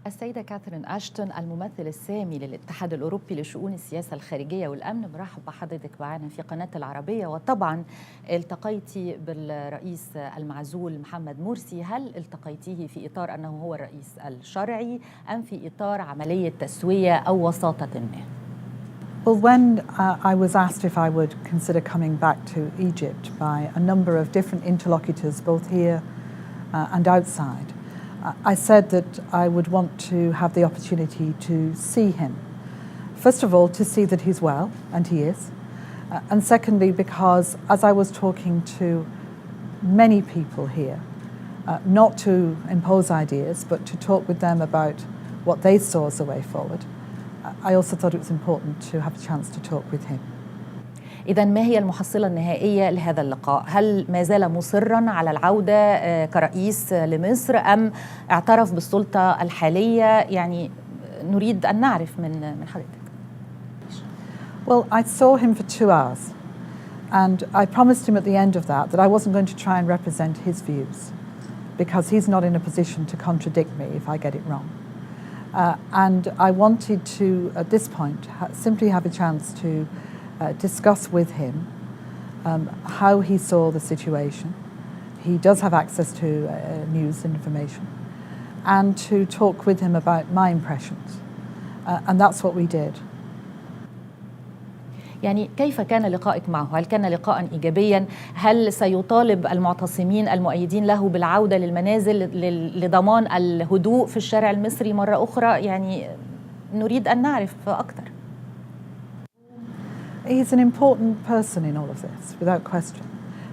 السيدة كاثرين اشتون الممثل السامي للاتحاد الأوروبي لشؤون السياسة الخارجية والأمن، مرحب بحضرتك معنا في قناة العربية. وطبعا التقيتي بالرئيس المعزول محمد مرسي، هل التقيتيه في إطار أنه هو الرئيس الشرعي أم في إطار عملية تسوية أو وساطة ما؟ Well, when I was asked if I would consider coming back to Egypt by a number of different interlocutors, both here and outside, I said that I would want to have the opportunity to see him. First of all, to see that he's well, and he is. And secondly, because as I was talking to many people here, not to impose ideas, but to talk with them about what they saw as a way forward, I also thought it was important to have a chance to talk with him. إذا ما هي المحصلة النهائية لهذا اللقاء؟ هل ما زال مصراً على العودة كرئيس لمصر أم اعترف بالسلطة الحالية؟ يعني نريد أن نعرف من حضرتك. Well, I saw him for 2 hours, and I promised him at the end of that I wasn't going to try and represent his views, because he's not in a position to contradict me if I get it wrong. And I wanted to, at this point, simply have a chance to discuss with him how he saw the situation. He does have access to news and information, and to talk with him about my impressions. And that's what we did. يعني كيف كان لقائك معه؟ هل كان لقاء إيجابيا؟ هل سيطالب المعتصمين المؤيدين له بالعودة للمنازل لضمان الهدوء في الشارع المصري مرة أخرى؟ يعني نريد أن نعرف أكثر. He's an important person in all of this, without question.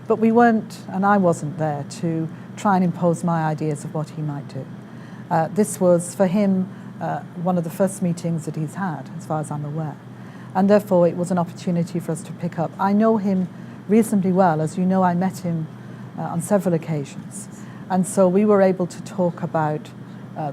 But we weren't, and I wasn't there to try and impose my ideas of what he might do. This was, for him, one of the first meetings that he's had, as far as I'm aware. And therefore, it was an opportunity for us to pick up. I know him reasonably well. As you know, I met him on several occasions. And so we were able to talk about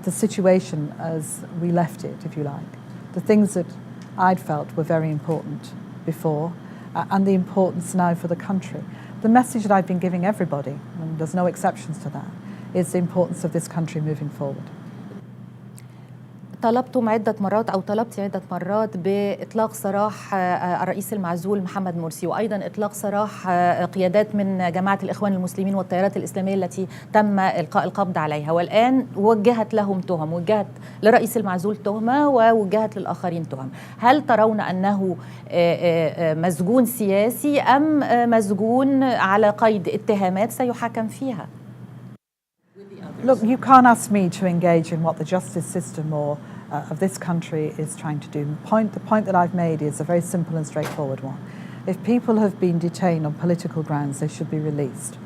the situation as we left it, if you like. The things that I'd felt were very important before, and the importance now for the country. The message that I've been giving everybody, and there's no exceptions to that, is the importance of this country moving forward. طلبتم عدة مرات أو طلبت عدة مرات بإطلاق سراح الرئيس المعزول محمد مرسي، وأيضا إطلاق سراح قيادات من جماعة الإخوان المسلمين والتيارات الإسلامية التي تم إلقاء القبض عليها، والآن وجهت لهم تهم، وجهت لرئيس المعزول تهمة ووجهت للآخرين تهم. هل ترون أنه مسجون سياسي أم مسجون على قيد اتهامات سيحاكم فيها؟ Look, you can't ask me to engage in what the justice system or of this country is trying to do. The point that I've made is a very simple and straightforward one. If people have been detained on political grounds, they should be released.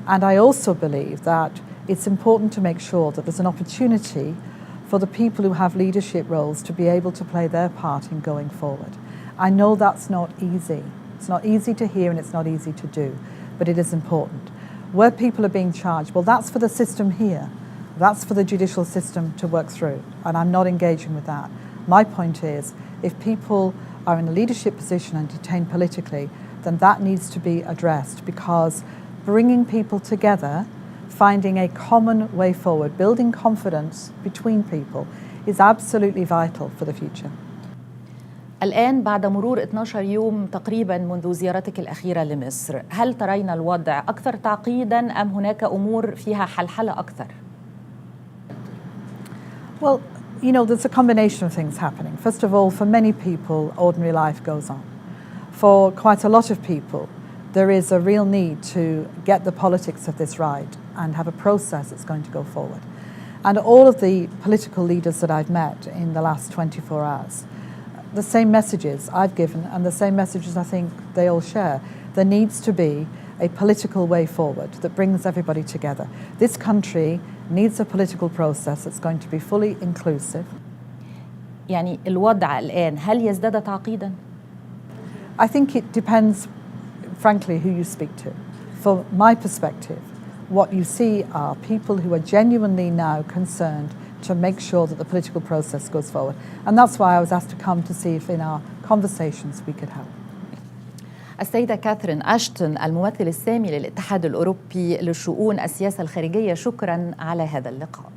And I also believe that it's important to make sure that there's an opportunity for the people who have leadership roles to be able to play their part in going forward. I know that's not easy. It's not easy to hear and it's not easy to do, but it is important. Where people are being charged, well, that's for the system here. That's for the judicial system to work through, and I'm not engaging with that. My point is, if people are in a leadership position and detained politically, then that needs to be addressed, because bringing people together, finding a common way forward, building confidence between people is absolutely vital for the future. الآن بعد مرور 12 يوم تقريبا منذ زيارتك الأخيرة لمصر، هل ترين الوضع أكثر تعقيدا أم هناك أمور فيها حلحلة أكثر؟ Well, you know, there's a combination of things happening. First of all, for many people, ordinary life goes on. For quite a lot of people, there is a real need to get the politics of this right and have a process that's going to go forward. And all of the political leaders that I've met in the last 24 hours, the same messages I've given and the same messages I think they all share. There needs to be a political way forward that brings everybody together. This country needs a political process that's going to be fully inclusive. يعني الوضع الآن هل يزداد تعقيدا؟ I think it depends, frankly, who you speak to. From my perspective, what you see are people who are genuinely now concerned to make sure that the political process goes forward. And that's why I was asked to come to see if in our conversations we could help. السيدة كاثرين اشتون الممثل السامي للاتحاد الأوروبي لشؤون السياسة الخارجية، شكراً على هذا اللقاء.